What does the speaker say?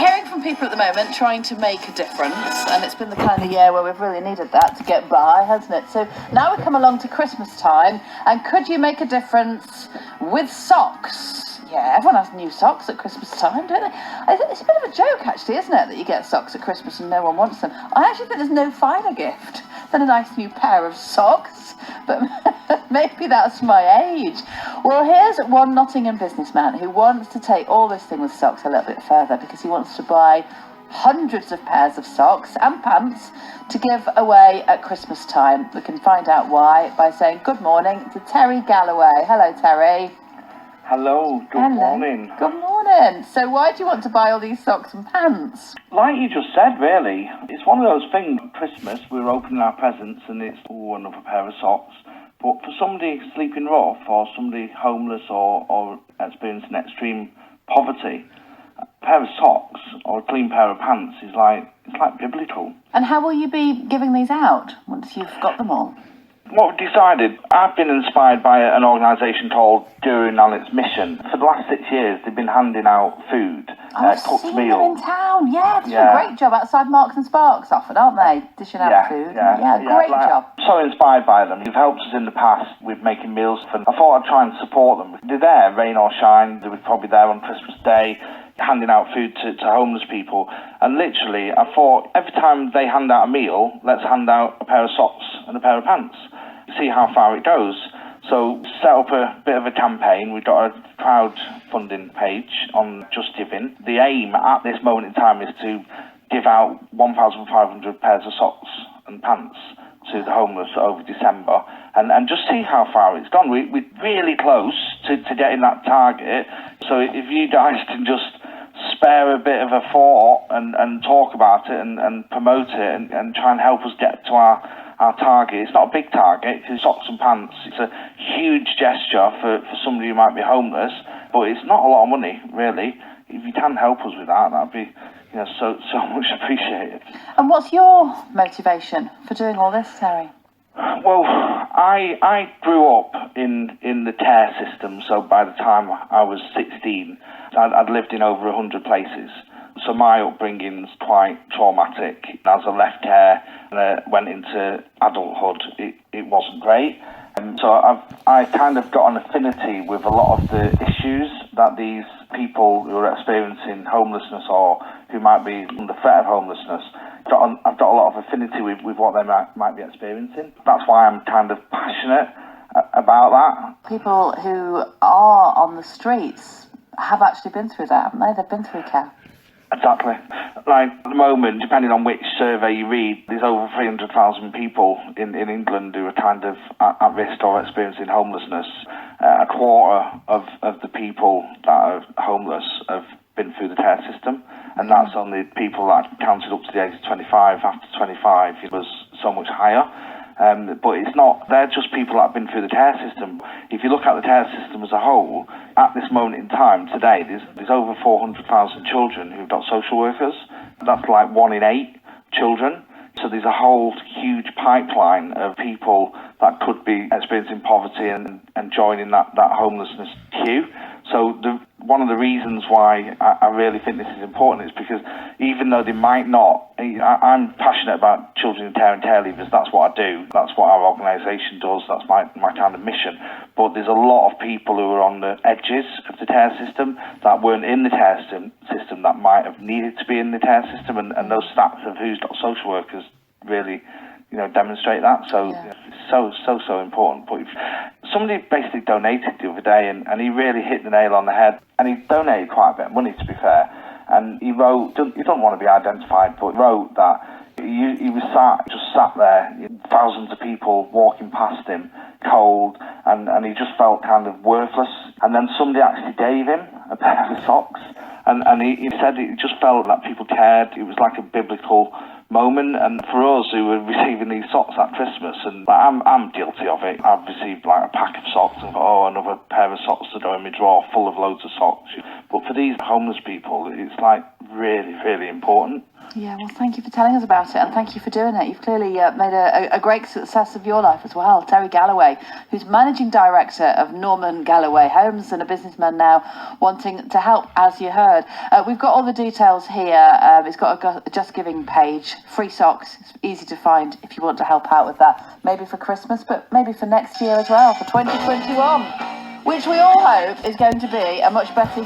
hearing from people at the moment trying to make a difference, and it's been the kind of year where we've really needed that to get by, hasn't it? So now we come along to Christmas time, and could you make a difference with socks? Yeah, everyone has new socks at Christmas time, don't they? It's a bit of a joke, actually, isn't it, that you get socks at Christmas and no one wants them. I actually think there's no finer gift than a nice new pair of socks, but maybe that's my age. Well, here's one Nottingham businessman who wants to take all this thing with socks a little bit further, because he wants to buy hundreds of pairs of socks and pants to give away at Christmas time. We can find out why by saying good morning to Terry Galloway. Hello, Terry. Hello, good morning. Good morning. So why do you want to buy all these socks and pants? Like you just said, really, it's one of those things, Christmas, we're opening our presents and it's, another pair of socks. But for somebody sleeping rough or somebody homeless or experiencing extreme poverty, a pair of socks or a clean pair of pants is it's like biblical. And how will you be giving these out once you've got them all? What we've decided, I've been inspired by an organisation called During on its Mission. For the last 6 years, they've been handing out food, cooked seen meals. them in town, yeah. They do a great job outside Marks and Sparks often, aren't they? Dishing out food. Great job. So inspired by them. They've helped us in the past with making meals for them. I thought I'd try and support them. They're there, rain or shine. They were probably there on Christmas Day, handing out food to homeless people. And literally, I thought, every time they hand out a meal, let's hand out a pair of socks and a pair of pants. See how far it goes. So set up a bit of a campaign. We've got a crowdfunding page on Just Giving. The aim at this moment in time is to give out 1,500 pairs of socks and pants to the homeless over December, and just see how far it's gone. We're really close to getting that target. So if you guys can just spare a bit of a thought and talk about it and promote it and try and help us get to our target. It's not a big target, because socks and pants, it's a huge gesture for somebody who might be homeless, but it's not a lot of money, really. If you can help us with that, that'd be so much appreciated. And what's your motivation for doing all this, Terry? Well, I grew up in the care system, so by the time I was 16, I'd lived in over 100 places. So my upbringing's quite traumatic. As I left care and I went into adulthood, it wasn't great. And so I kind of got an affinity with a lot of the issues that these people who are experiencing homelessness or who might be under threat of homelessness, I've got a lot of affinity with what they might be experiencing. That's why I'm kind of passionate about that. People who are on the streets have actually been through that, haven't they? They've been through care. Exactly. Like at the moment, depending on which survey you read, there's over 300,000 people in England who are kind of at risk or experiencing homelessness. A quarter of the people that are homeless have been through the care system, and that's only people that counted up to the age of 25. After 25, it was so much higher. But it's not, they're just people that have been through the care system. If you look at the care system as a whole, at this moment in time, today, there's over 400,000 children who've got social workers. That's like 1 in 8 children. So there's a whole huge pipeline of people that could be experiencing poverty and joining that homelessness queue. So one of the reasons why I really think this is important is because even though they might not, I'm passionate about children in care and care leavers. That's what I do. That's what our organisation does. That's my kind of mission. But there's a lot of people who are on the edges of the care system that weren't in the care system that might have needed to be in the care system, and those stats of who's got social workers really demonstrate that. So it's so important. But somebody basically donated the other day, and he really hit the nail on the head. And he donated quite a bit of money, to be fair. And he wrote, he don't want to be identified, but he wrote that he was sat there, thousands of people walking past him, cold, and he just felt kind of worthless. And then somebody actually gave him a pair of socks, and he said it just felt like people cared. It was like a biblical moment. And for us who were receiving these socks at Christmas, and I'm guilty of it, I've received like a pack of socks and another pair of socks to go in my drawer full of loads of socks. But for these homeless people, it's like really, really important. Yeah, well, thank you for telling us about it, and thank you for doing it. You've clearly made a great success of your life as well. Terry Galloway, who's managing director of Norman Galloway Homes and a businessman now wanting to help, as you heard. We've got all the details here. It's got a Just Giving page, free socks. It's easy to find if you want to help out with that. Maybe for Christmas, but maybe for next year as well, for 2021, which we all hope is going to be a much better